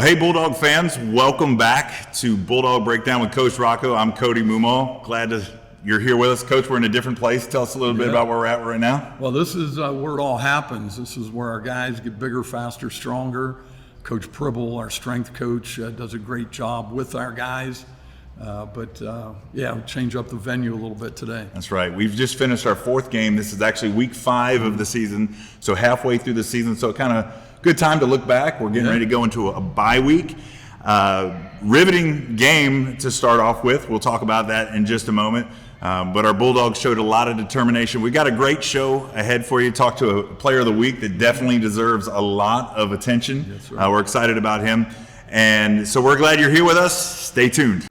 Hey Bulldog fans, welcome back to Bulldog Breakdown with Coach Rocco. I'm Cody Mummau. Glad you're here with us. Coach, we're in a different place. Tell us a little bit about where we're at right now. Well, this is where it all happens. This is where our guys get bigger, faster, stronger. Coach Pribble, our strength coach, does a great job with our guys. Change up the venue a little bit today. That's right. We've just finished our fourth game. This is actually week 5 of the season, so halfway through the season. So kind of good time to look back. We're getting ready to go into a bye week. Riveting game to start off with. We'll talk about that in just a moment. But our Bulldogs showed a lot of determination. We got a great show ahead for you. Talk to a player of the week that definitely deserves a lot of attention. Yes, right. We're excited about him. And so we're glad you're here with us. Stay tuned.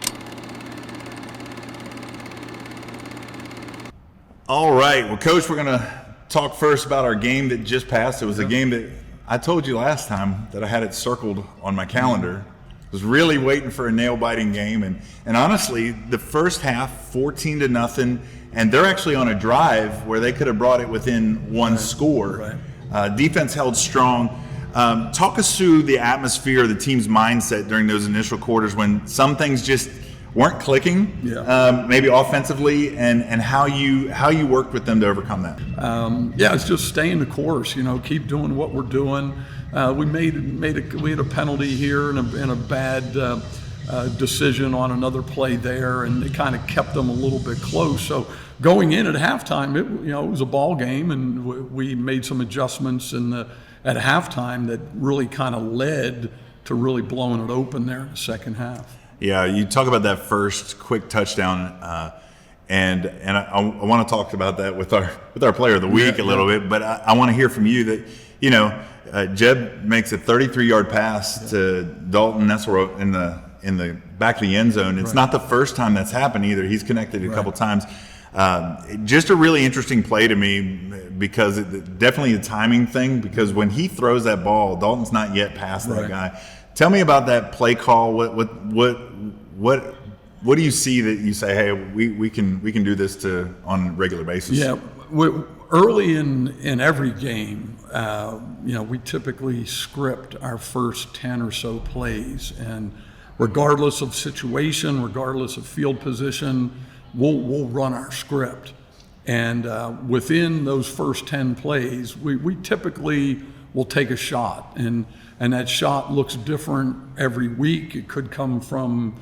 All right. Well, Coach, we're going to talk first about our game that just passed. It was a game that I told you last time that I had it circled on my calendar. I was really waiting for a nail-biting game, and honestly, the first half, 14-0, and they're actually on a drive where they could have brought it within one score. Right. Defense held strong. Talk us through the atmosphere, the team's mindset during those initial quarters when some things just weren't clicking, maybe offensively, and how you worked with them to overcome that. It's just staying the course. Keep doing what we're doing. We had a penalty here and a bad decision on another play there, and it kind of kept them a little bit close. So going in at halftime, it was a ball game, and we made some adjustments at halftime that really kind of led to really blowing it open there in the second half. Yeah, you talk about that first quick touchdown, and I want to talk about that with our player of the week a little bit, but I want to hear from you that Jeb makes a 33-yard pass to Dalton. That's where in the back of the end zone. It's not the first time that's happened either. He's connected a couple times. Just a really interesting play to me because definitely a timing thing. Because when he throws that ball, Dalton's not yet past that guy. Tell me about that play call. What do you see that you say, hey, we can do this on a regular basis? Yeah, early in every game, we typically script our first 10 or so plays, and regardless of situation, regardless of field position, we'll run our script. And within those first 10 plays, we typically will take a shot, and that shot looks different every week. It could come from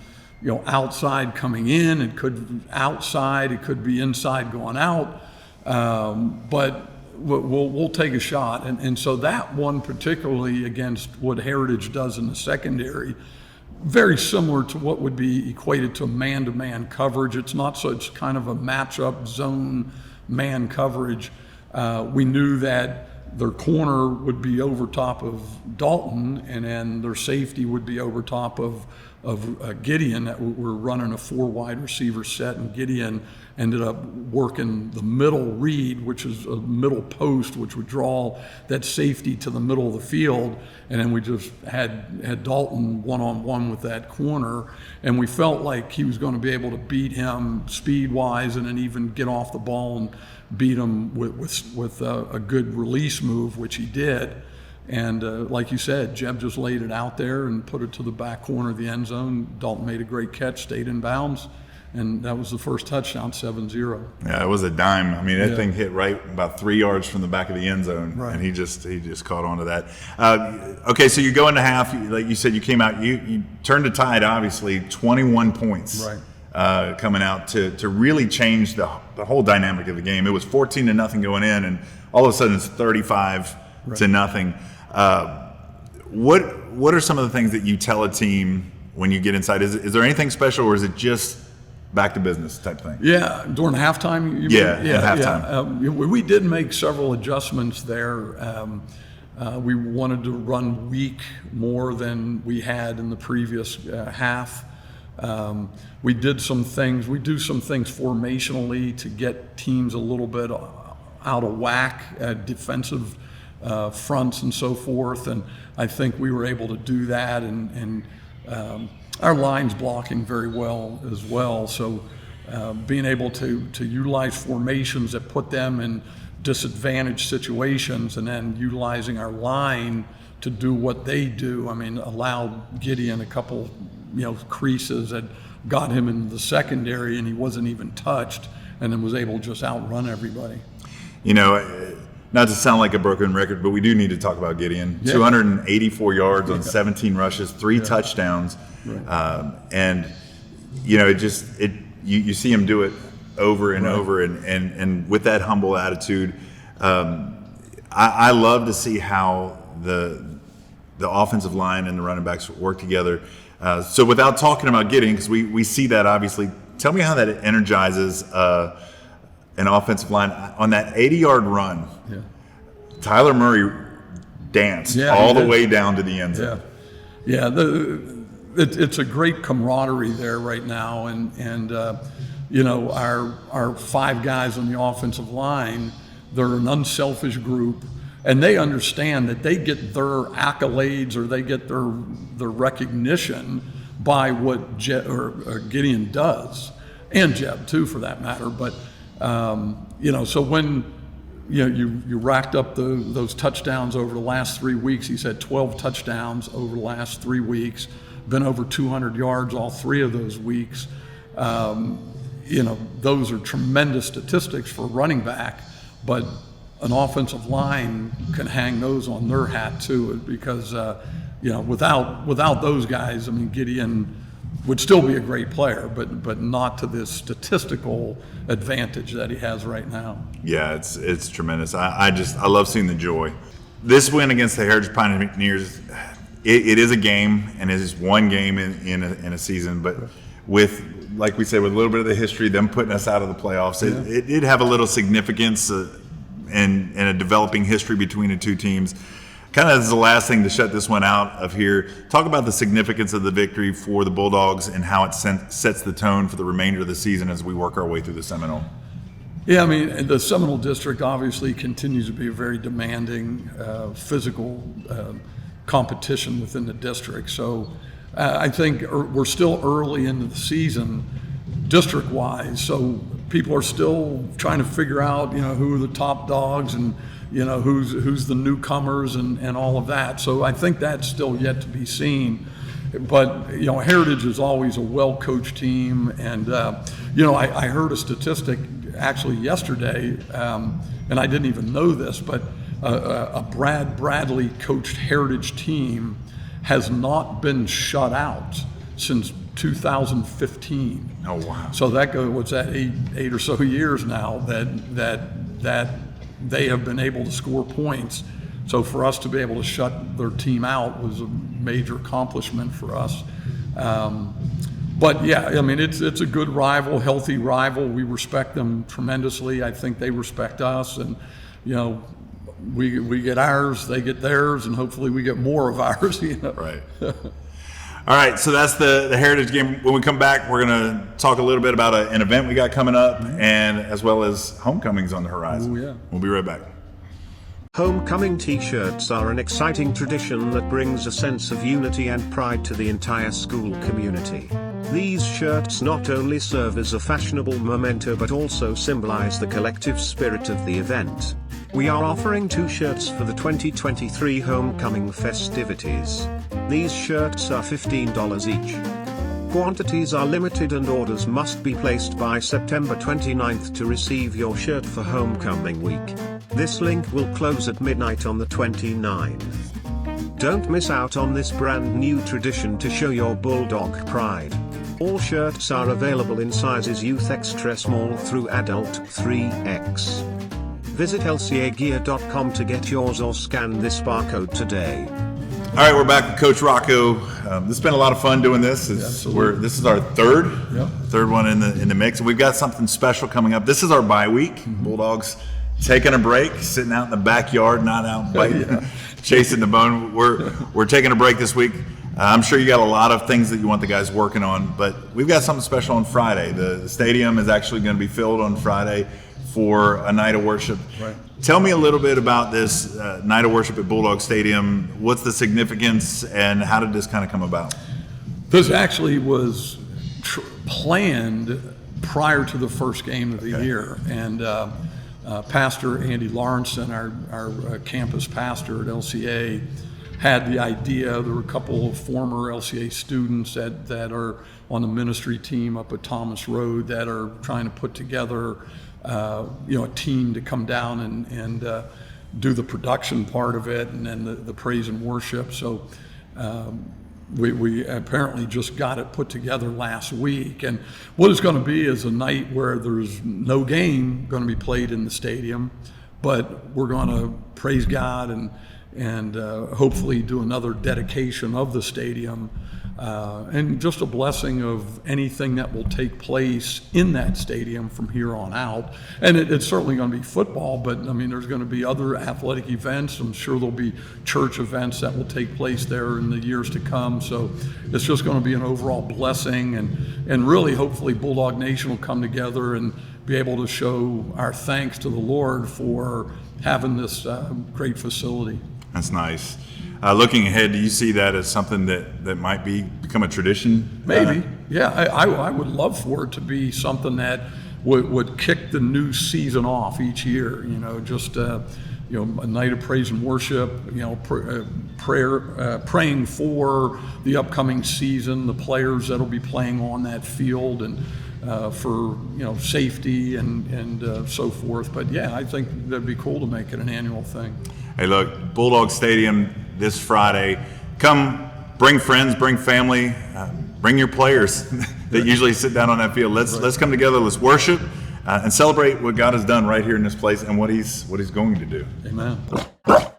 outside coming in, it could outside, it could be inside going out, but we'll take a shot. And so that one particularly against what Heritage does in the secondary, very similar to what would be equated to man-to-man coverage. It's not such kind of a matchup zone man coverage. We knew that their corner would be over top of Dalton, and then their safety would be over top of Gideon. That we're running a 4 wide receiver set, and Gideon ended up working the middle read, which is a middle post, which would draw that safety to the middle of the field. And then we just had Dalton one-on-one with that corner, and we felt like he was going to be able to beat him speed-wise and then even get off the ball and beat him with a good release move, which he did. And like you said, Jeb just laid it out there and put it to the back corner of the end zone. Dalton made a great catch, stayed in bounds, and that was the first touchdown, 7-0. Yeah, it was a dime. I mean, that thing hit right about 3 yards from the back of the end zone, and he just caught on to that. Okay, so you go into half. Like you said, you came out. You turned the tide, obviously, 21 points. Right. Coming out to really change the whole dynamic of the game. It was 14-0 going in, and all of a sudden it's 35-0. What are some of the things that you tell a team when you get inside? Is there anything special, or is it just back to business type thing? Yeah, during halftime. At halftime. We did make several adjustments there. We wanted to run weak more than we had in the previous half. We did some things. We do some things formationally to get teams a little bit out of whack, defensive fronts and so forth. And I think we were able to do that, and our line's blocking very well as well. So being able to utilize formations that put them in disadvantaged situations, and then utilizing our line to do what they do. I mean, allowed Gideon a couple, creases that got him in the secondary, and he wasn't even touched, and then was able to just outrun everybody. Not to sound like a broken record, but we do need to talk about Gideon. Yeah. 284 yards on 17 rushes, 3 touchdowns, right. And you see him do it over and over, and with that humble attitude. I love to see how the offensive line and the running backs work together. So without talking about Gideon, because we see that obviously, tell me how that energizes an offensive line on that 80-yard run. Yeah. Tyler Murray danced all the way down to the end zone. Yeah. It's a great camaraderie there right now, and our 5 guys on the offensive line, they're an unselfish group, and they understand that they get their accolades or they get their recognition by what Gideon does, and Jeb too, for that matter. But so when you racked up those touchdowns over the last 3 weeks, he said 12 touchdowns over the last 3 weeks, been over 200 yards all 3 of those weeks. Those are tremendous statistics for a running back, but an offensive line can hang those on their hat too, because without those guys, I mean, Gideon would still be a great player, but not to this statistical advantage that he has right now. Yeah, it's tremendous. I love seeing the joy. This win against the Heritage Pioneers, it is a game, and it is one game in a season, but with, like we said, with a little bit of the history, them putting us out of the playoffs, it did have a little significance and a developing history between the two teams. Kind of as the last thing to shut this one out of here, talk about the significance of the victory for the Bulldogs and how it sets the tone for the remainder of the season as we work our way through the Seminole. Yeah, I mean, the Seminole District obviously continues to be a very demanding, physical competition within the district. So I think we're still early into the season district-wise, so people are still trying to figure out, who are the top dogs and who's the newcomers and all of that. So I think that's still yet to be seen. But Heritage is always a well-coached team, and I heard a statistic actually yesterday, and I didn't even know this, but a Brad Bradley coached Heritage team has not been shut out since 2015. Oh wow! So that goes, what's that, eight or so years now that they have been able to score points. So for us to be able to shut their team out was a major accomplishment for us. But yeah, I mean, it's a good rival, healthy rival. We respect them tremendously. I think they respect us, and we get ours, they get theirs, and hopefully we get more of ours. Right. All right, so that's the Heritage game. When we come back, we're going to talk a little bit about an event we got coming up, and as well as homecomings on the horizon. Ooh, yeah. We'll be right back. Homecoming t-shirts are an exciting tradition that brings a sense of unity and pride to the entire school community. These shirts not only serve as a fashionable memento but also symbolize the collective spirit of the event. We are offering 2 shirts for the 2023 homecoming festivities. These shirts are $15 each. Quantities are limited and orders must be placed by September 29th to receive your shirt for homecoming week. This link will close at midnight on the 29th. Don't miss out on this brand new tradition to show your Bulldog pride. All shirts are available in sizes youth extra small through adult 3X. Visit lcagear.com to get yours or scan this barcode today. All right, we're back with Coach Rocco. This has been a lot of fun doing this. This is our third one in the mix. We've got something special coming up. This is our bye week. Mm-hmm. Bulldogs taking a break, sitting out in the backyard, not out biting, chasing the bone. We're taking a break this week. I'm sure you got a lot of things that you want the guys working on, but we've got something special on Friday. The stadium is actually going to be filled on Friday for a night of worship. Right. Tell me a little bit about this night of worship at Bulldog Stadium. What's the significance, and how did this kind of come about? This actually was planned prior to the first game of the year, and Pastor Andy Lawrenson, our campus pastor at LCA, had the idea. There were a couple of former LCA students that are on the ministry team up at Thomas Road that are trying to put together, a team to come down and do the production part of it, and then the praise and worship. So we apparently just got it put together last week. And what it's going to be is a night where there's no game going to be played in the stadium, but we're going to praise God and hopefully do another dedication of the stadium, and just a blessing of anything that will take place in that stadium from here on out. And it's certainly going to be football, but I mean, there's going to be other athletic events. I'm sure there'll be church events that will take place there in the years to come. So it's just going to be an overall blessing, and really hopefully Bulldog Nation will come together and be able to show our thanks to the Lord for having this great facility. That's nice. Looking ahead, do you see that as something that might become a tradition? Maybe, yeah. I would love for it to be something that would kick the new season off each year. Just a night of praise and worship. Praying for the upcoming season, the players that'll be playing on that field, and for safety and so forth. But yeah, I think that'd be cool to make it an annual thing. Hey, look, Bulldog Stadium this Friday. Come, bring friends, bring family, bring your players that usually sit down on that field. Let's come together. Let's worship and celebrate what God has done right here in this place and what He's going to do. Amen. All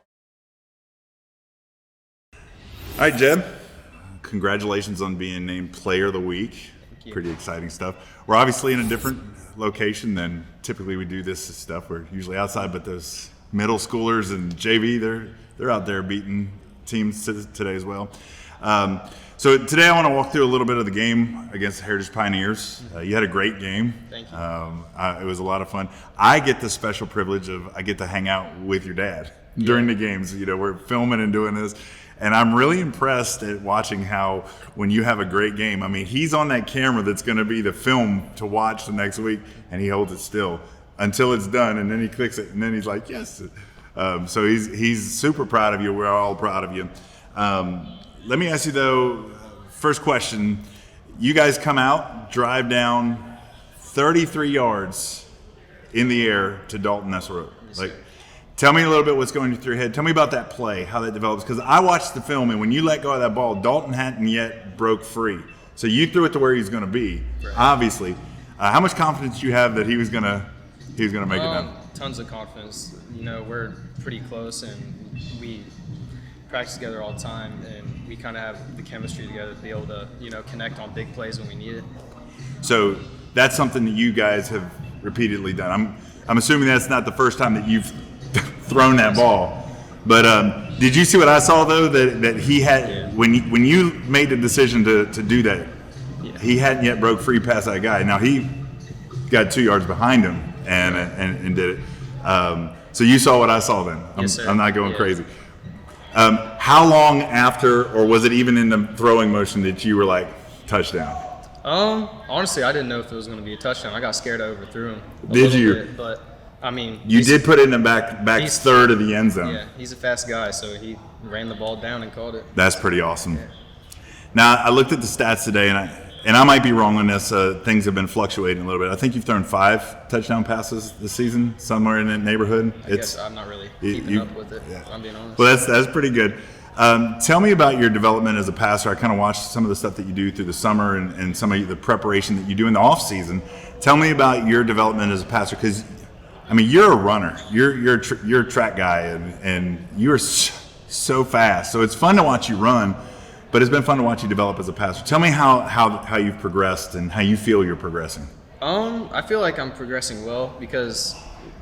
right, Jeb. Congratulations on being named Player of the Week. Pretty exciting stuff. We're obviously in a different location than typically we do this stuff. We're usually outside, but those middle schoolers and JV, they're out there beating teams today as well. So today I want to walk through a little bit of the game against the Heritage Pioneers. You had a great game. Thank you. It was a lot of fun. I get the special privilege of I get to hang out with your dad during the games. We're filming and doing this. And I'm really impressed at watching how when you have a great game, I mean, he's on that camera that's going to be the film to watch the next week, and he holds it still until it's done, and then he clicks it, and then he's like, yes. So he's super proud of you. We're all proud of you. Let me ask you, though, first question. You guys come out, drive down 33 yards in the air to Dalton Ness Road. Tell me a little bit what's going through your head. Tell me about that play, how that develops. Because I watched the film, and when you let go of that ball, Dalton hadn't yet broke free. So you threw it to where he's going to be, obviously. How much confidence do you have that he was going to make it down? Tons of confidence. We're pretty close, and we practice together all the time, and we kind of have the chemistry together to be able to, connect on big plays when we need it. So that's something that you guys have repeatedly done. I'm assuming that's not the first time that you've thrown that ball, but did you see what I saw though that he had when you made the decision to do that? He hadn't yet broke free past that guy. Now he got 2 yards behind him and did it. So you saw what I saw then. Yes, sir. I'm not going crazy. How long after, or was it even in the throwing motion that you were like touchdown? Honestly, I didn't know if it was going to be a touchdown. I got scared I overthrew him. Did you? Bit, but I mean, you did put it in the back third of the end zone. Yeah, he's a fast guy, so he ran the ball down and caught it. That's pretty awesome. Yeah. Now, I looked at the stats today, and I might be wrong on this. Things have been fluctuating a little bit. I think you've thrown 5 touchdown passes this season, somewhere in that neighborhood. I guess I'm not really keeping up with it, if I'm being honest. Well, that's pretty good. Tell me about your development as a passer. I kind of watched some of the stuff that you do through the summer and some of the preparation that you do in the off season. Tell me about your development as a passer, because I mean, you're a runner. You're a track guy, and you're so fast. So it's fun to watch you run, but it's been fun to watch you develop as a passer. Tell me how you've progressed and how you feel you're progressing. I feel like I'm progressing well because,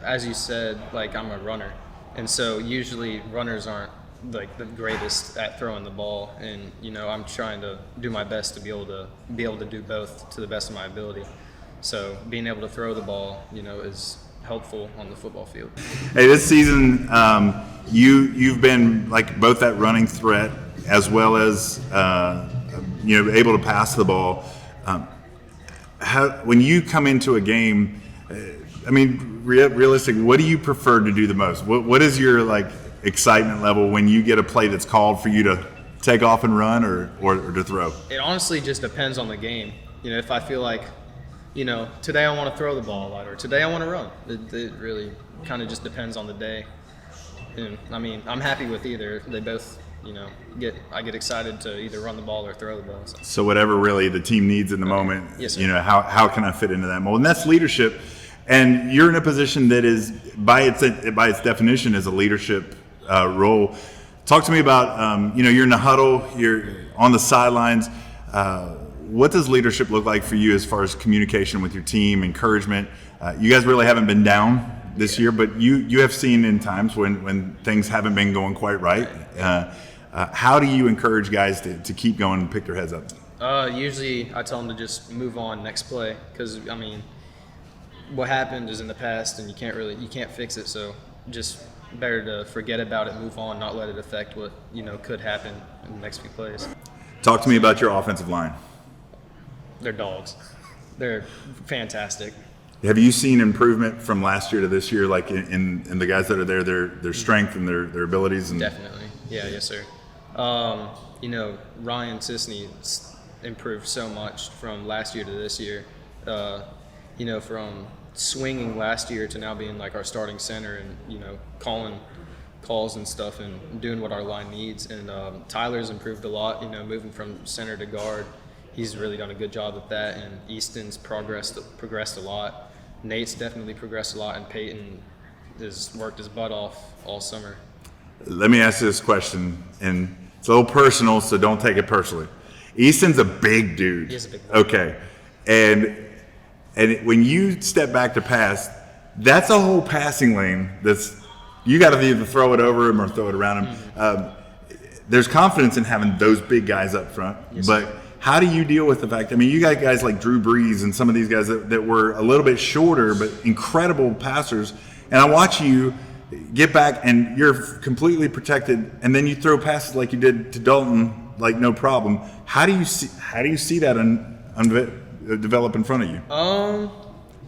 as you said, I'm a runner, and so usually runners aren't the greatest at throwing the ball, and I'm trying to do my best to be able to do both to the best of my ability. So being able to throw the ball, is helpful on the football field. Hey, this season you've been both that running threat as well as able to pass the ball. When you come into a game, I mean, realistically, what do you prefer to do the most? What is your excitement level when you get a play that's called for you to take off and run or to throw? It honestly just depends on the game. If I feel like, today I want to throw the ball a lot, or today I want to run. It really kind of just depends on the day. And I mean, I'm happy with either. They both, I get excited to either run the ball or throw the ball. So whatever really the team needs in the moment, yes, sir. How can I fit into that mold? And that's leadership. And you're in a position that is, by its definition, is a leadership role. Talk to me about, you're in the huddle, you're on the sidelines. What does leadership look like for you as far as communication with your team, encouragement? You guys really haven't been down this year, but you have seen in times when things haven't been going quite right. How do you encourage guys to keep going and pick their heads up? Usually I tell them to just move on next play, because what happened is in the past and you can't fix it. So just better to forget about it, move on, not let it affect what could happen in the next few plays. Talk to me about your offensive line. They're dogs. They're fantastic. Have you seen improvement from last year to this year, like in the guys that are there, their strength and their abilities? Definitely. Yeah, yes, sir. Ryan Sisney improved so much from last year to this year. From swinging last year to now being like our starting center and, calling calls and stuff and doing what our line needs. And Tyler's improved a lot, moving from center to guard. He's really done a good job with that, and Easton's progressed a lot. Nate's definitely progressed a lot, and Peyton has worked his butt off all summer. Let me ask you this question, and it's a little personal, so don't take it personally. Easton's a big dude. He is a big dude. Okay, and when you step back to pass, that's a whole passing lane. You got to either throw it over him or throw it around him. Mm-hmm. There's confidence in having those big guys up front, yes, but. Sir. How do you deal with the fact? You got guys like Drew Brees and some of these guys that were a little bit shorter but incredible passers. And I watch you get back and you're completely protected, and then you throw passes like you did to Dalton, like no problem. How do you see that develop in front of you?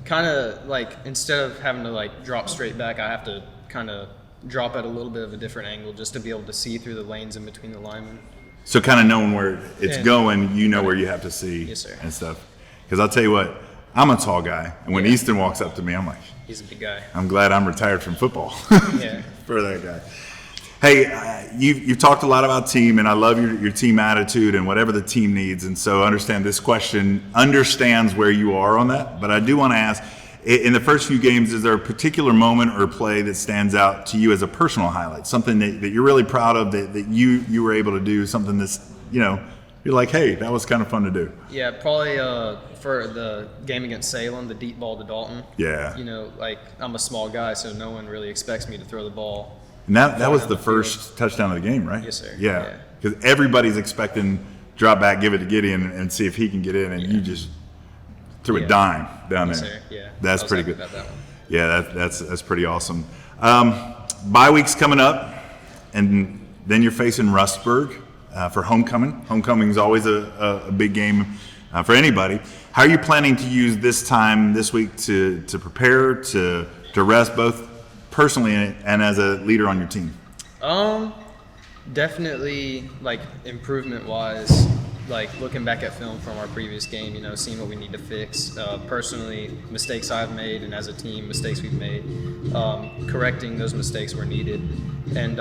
Kind of like instead of having to drop straight back, I have to kind of drop at a little bit of a different angle just to be able to see through the lanes in between the linemen. So kind of knowing where it's going, where you have to see, yes, sir. And stuff. Because I'll tell you what, I'm a tall guy, and when Easton walks up to me, I'm like, he's a big guy. I'm glad I'm retired from football. Yeah. For that guy. Hey, you've talked a lot about team, and I love your team attitude and whatever the team needs. And so understand this question understands where you are on that. But I do want to ask, in the first few games, is there a particular moment or play that stands out to you as a personal highlight, something that you're really proud of that you were able to do, something that's, you're like, hey, that was kind of fun to do? Yeah, probably for the game against Salem, the deep ball to Dalton. Yeah. I'm a small guy, so no one really expects me to throw the ball. And that was the first touchdown of the game, right? Yes, sir. Yeah. Because everybody's expecting drop back, give it to Gideon, and see if he can get in, and you just threw a dime down there. Sir. Yeah, that's pretty good. About that one. Yeah, that's pretty awesome. Bye week's coming up, and then you're facing Rustburg for homecoming. Homecoming is always a big game for anybody. How are you planning to use this time this week to prepare, to rest, both personally and as a leader on your team? Definitely, improvement wise. Looking back at film from our previous game, seeing what we need to fix. Personally, mistakes I've made, and as a team, mistakes we've made. Correcting those mistakes where needed. And,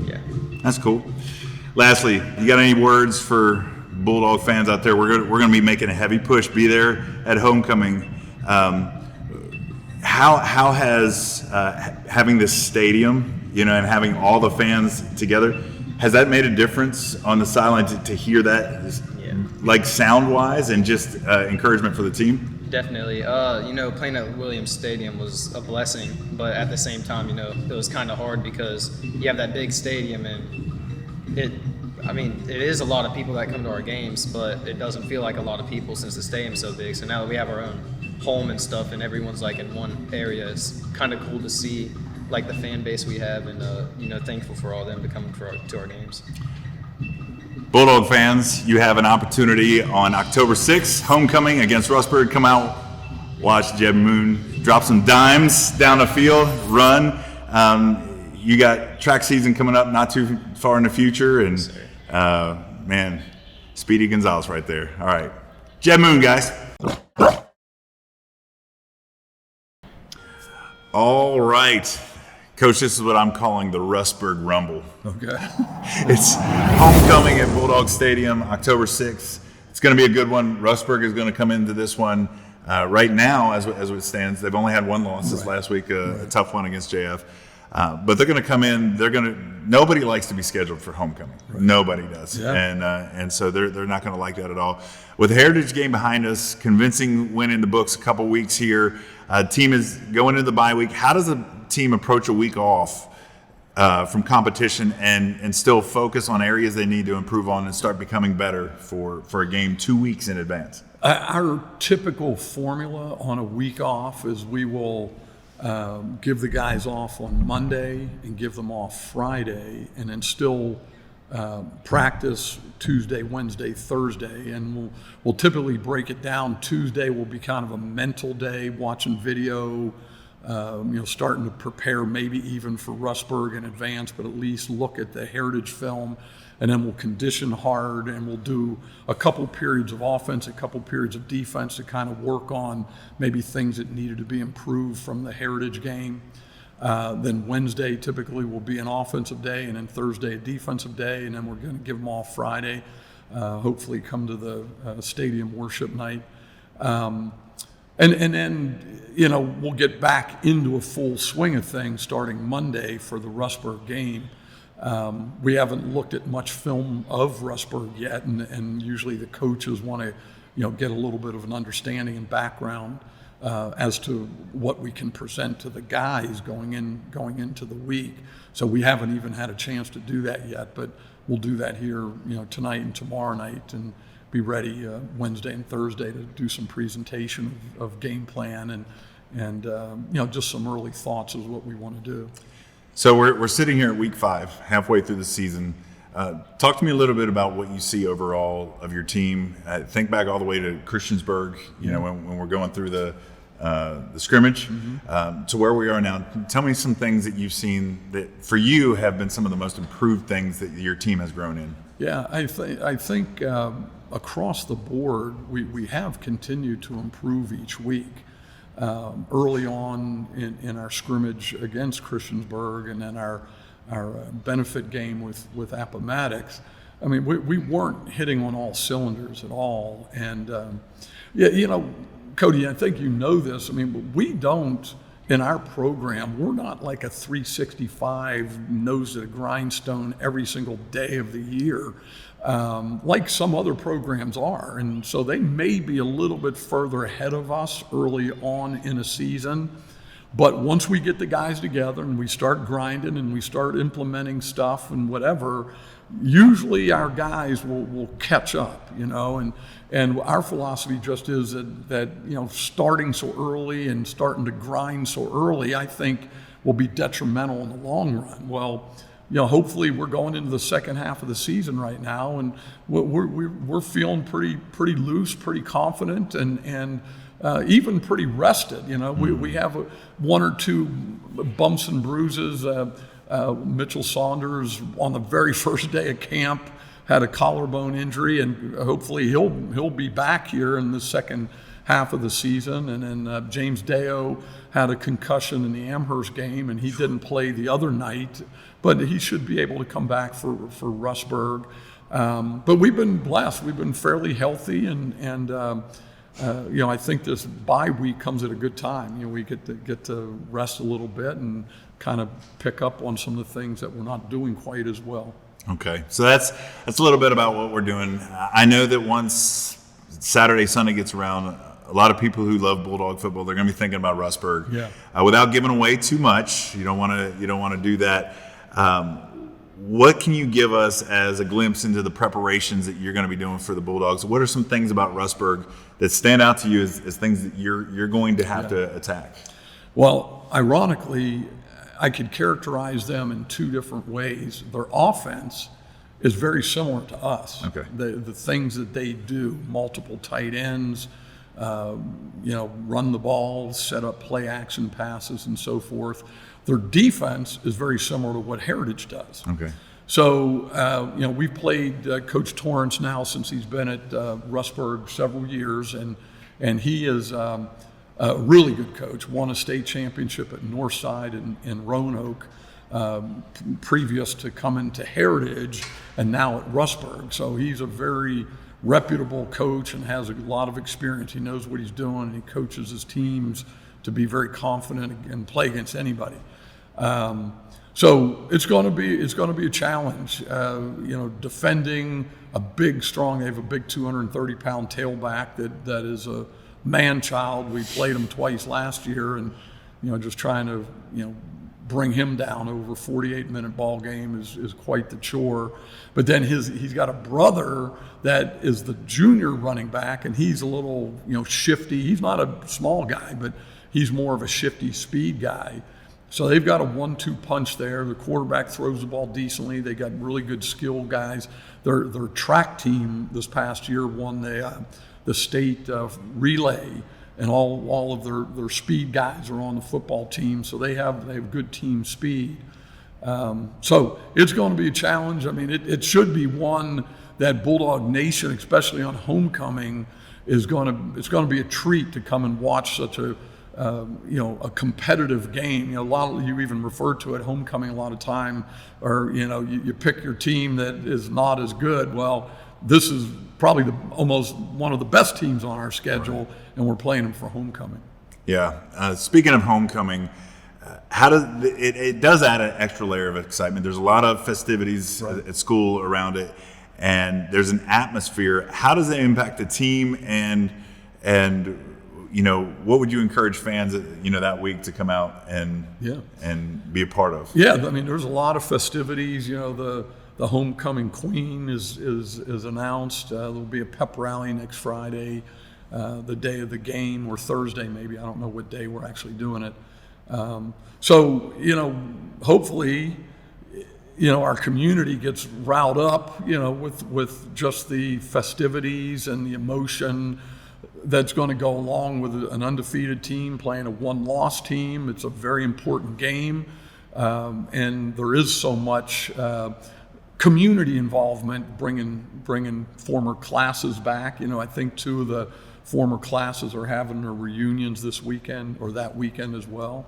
yeah. That's cool. Lastly, you got any words for Bulldog fans out there? We're going to be making a heavy push. Be there at homecoming. How has having this stadium, and having all the fans together, has that made a difference on the sideline to hear that, sound-wise, and just encouragement for the team? Definitely. Playing at Williams Stadium was a blessing, but at the same time, it was kind of hard because you have that big stadium, and it is a lot of people that come to our games, but it doesn't feel like a lot of people since the stadium's so big. So now that we have our own home and stuff, and everyone's in one area, it's kind of cool to see the fan base we have, and thankful for all them to come to our games. Bulldog fans, you have an opportunity on October 6th, homecoming against Rustburg. Come out, watch Jeb Moon drop some dimes down the field, run. You got track season coming up not too far in the future, and man, Speedy Gonzalez right there. All right, Jeb Moon, guys. All right, Coach, this is what I'm calling the Rustburg Rumble. Okay. It's homecoming at Bulldog Stadium, October 6th. It's going to be a good one. Rustburg is going to come into this one. Right now, as it stands, they've only had one loss this last week, a tough one against JF. But they're going to come in. Nobody likes to be scheduled for homecoming. Right. Nobody does, and so they're not going to like that at all. With the Heritage game behind us, convincing win in the books, a couple weeks here. Team is going into the bye week. How does a team approach a week off from competition and still focus on areas they need to improve on and start becoming better for a game 2 weeks in advance? Our typical formula on a week off is we will give the guys off on Monday and give them off Friday, and then still practice Tuesday, Wednesday, Thursday, and we'll typically break it down. Tuesday will be kind of a mental day, watching video, starting to prepare maybe even for Rustburg in advance, but at least look at the Heritage film, and then we'll condition hard, and we'll do a couple periods of offense, a couple periods of defense to kind of work on maybe things that needed to be improved from the Heritage game. Then Wednesday typically will be an offensive day, and then Thursday a defensive day, and then we're going to give them off Friday. Hopefully come to the stadium worship night. And then, we'll get back into a full swing of things starting Monday for the Rustburg game. We haven't looked at much film of Rustburg yet, and usually the coaches want to, get a little bit of an understanding and background as to what we can present to the guys going into the week. So we haven't even had a chance to do that yet, but we'll do that here, tonight and tomorrow night, and be ready Wednesday and Thursday to do some presentation of game plan and just some early thoughts of what we want to do. So we're sitting here at week 5, halfway through the season. Talk to me a little bit about what you see overall of your team. Think back all the way to Christiansburg, when we're going through the scrimmage, to where we are now. Tell me some things that you've seen that for you have been some of the most improved things that your team has grown in. Yeah, I think across the board, we have continued to improve each week. Early on in our scrimmage against Christiansburg, and then our benefit game with Appomattox, I mean, we weren't hitting on all cylinders at all. And, Cody, I think you know this. I mean, we don't, in our program, we're not like a 365 nose to the grindstone every single day of the year, like some other programs are. And so they may be a little bit further ahead of us early on in a season. But once we get the guys together and we start grinding and we start implementing stuff and whatever, usually our guys will catch up, and our philosophy just is that starting so early and starting to grind so early, I think will be detrimental in the long run. Well, hopefully we're going into the second half of the season right now, and we're feeling pretty loose, pretty confident, and even pretty rested. We have one or two bumps and bruises. Mitchell Saunders on the very first day of camp had a collarbone injury, and hopefully he'll be back here in the second half of the season. And then James Deo had a concussion in the Amherst game, and he didn't play the other night, but he should be able to come back for Rustburg. But we've been blessed. We've been fairly healthy, and I think this bye week comes at a good time. We get to rest a little bit and kind of pick up on some of the things that we're not doing quite as well. Okay, so that's a little bit about what we're doing. I know that once Saturday, Sunday gets around, a lot of people who love Bulldog football, they're going to be thinking about Rustburg. Yeah. Without giving away too much, you don't want to do that. What can you give us as a glimpse into the preparations that you're going to be doing for the Bulldogs? What are some things about Rustburg that stand out to you as things that you're going to have to attack? Well, ironically, I could characterize them in two different ways. Their offense is very similar to us. Okay. The things that they do, multiple tight ends, run the ball, set up play action passes and so forth. Their defense is very similar to what Heritage does. Okay. So, we've played Coach Torrance now since he's been at Rustburg several years, and he is a really good coach. Won a state championship at Northside in Roanoke previous to coming to Heritage, and now at Rustburg. So he's a very reputable coach and has a lot of experience. He knows what he's doing, and he coaches his teams to be very confident and play against anybody. So it's going to be a challenge. Defending a big, strong. They have a big 230-pound tailback that is a man-child. We played him twice last year, and just trying to bring him down over a 48-minute ball game is quite the chore. But then he's got a brother that is the junior running back, and he's a little shifty. He's not a small guy, but he's more of a shifty speed guy. So they've got a 1-2 punch there. The quarterback throws the ball decently. They got really good skill guys. Their track team this past year won the state relay, and all of their speed guys are on the football team. So they have good team speed. So it's going to be a challenge. I mean, it should be one that Bulldog Nation, especially on homecoming, it's going to be a treat to come and watch such a competitive game. A lot of you even refer to it homecoming a lot of time, or you pick your team that is not as good. Well, this is probably almost one of the best teams on our schedule, right, and we're playing them for homecoming. Yeah. Speaking of homecoming, how does it does add an extra layer of excitement? There's a lot of festivities at school around it, and there's an atmosphere. How does it impact the team, and what would you encourage fans that week to come out and be a part of? Yeah, I mean, there's a lot of festivities. The homecoming queen is announced. There'll be a pep rally next Friday, the day of the game, or Thursday maybe. I don't know what day we're actually doing it. So hopefully, our community gets riled up, with just the festivities and the emotion that's going to go along with an undefeated team playing a one-loss team. It's a very important game, and there is so much community involvement, bringing former classes back. I think 2 of the former classes are having their reunions this weekend or that weekend as well.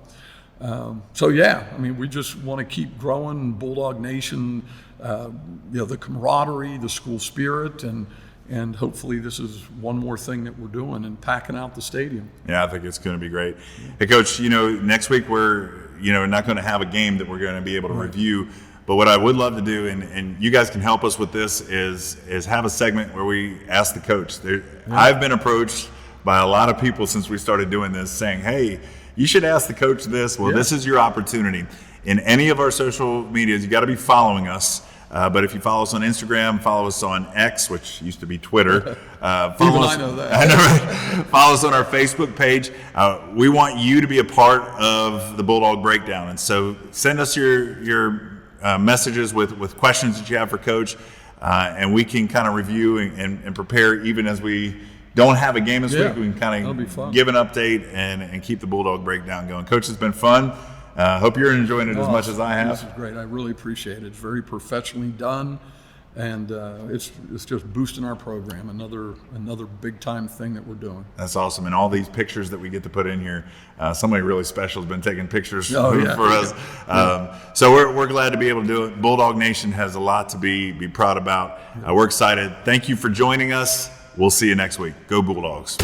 We just want to keep growing Bulldog Nation, the camaraderie, the school spirit, and hopefully this is one more thing that we're doing and packing out the stadium. Yeah, I think it's going to be great. Hey, Coach, next week we're not going to have a game that we're going to be able to review. But what I would love to do, and you guys can help us with this, is have a segment where we ask the coach. I've been approached by a lot of people since we started doing this saying, hey, you should ask the coach this. Well, this is your opportunity. In any of our social medias, you got to be following us. But if you follow us on Instagram, follow us on X, which used to be Twitter. I know that. I know, right? Follow us on our Facebook page. We want you to be a part of the Bulldog Breakdown. And so send us your messages with questions that you have for Coach, and we can kind of review and prepare even as we don't have a game this week. We can kind of give an update and keep the Bulldog Breakdown going. Coach, it's been fun. Hope you're enjoying it as much as I have. This is great. I really appreciate it. It's very professionally done, and it's just boosting our program. Another big time thing that we're doing. That's awesome. And all these pictures that we get to put in here, somebody really special has been taking pictures for us. So we're glad to be able to do it. Bulldog Nation has a lot to be proud about. We're excited. Thank you for joining us. We'll see you next week. Go Bulldogs.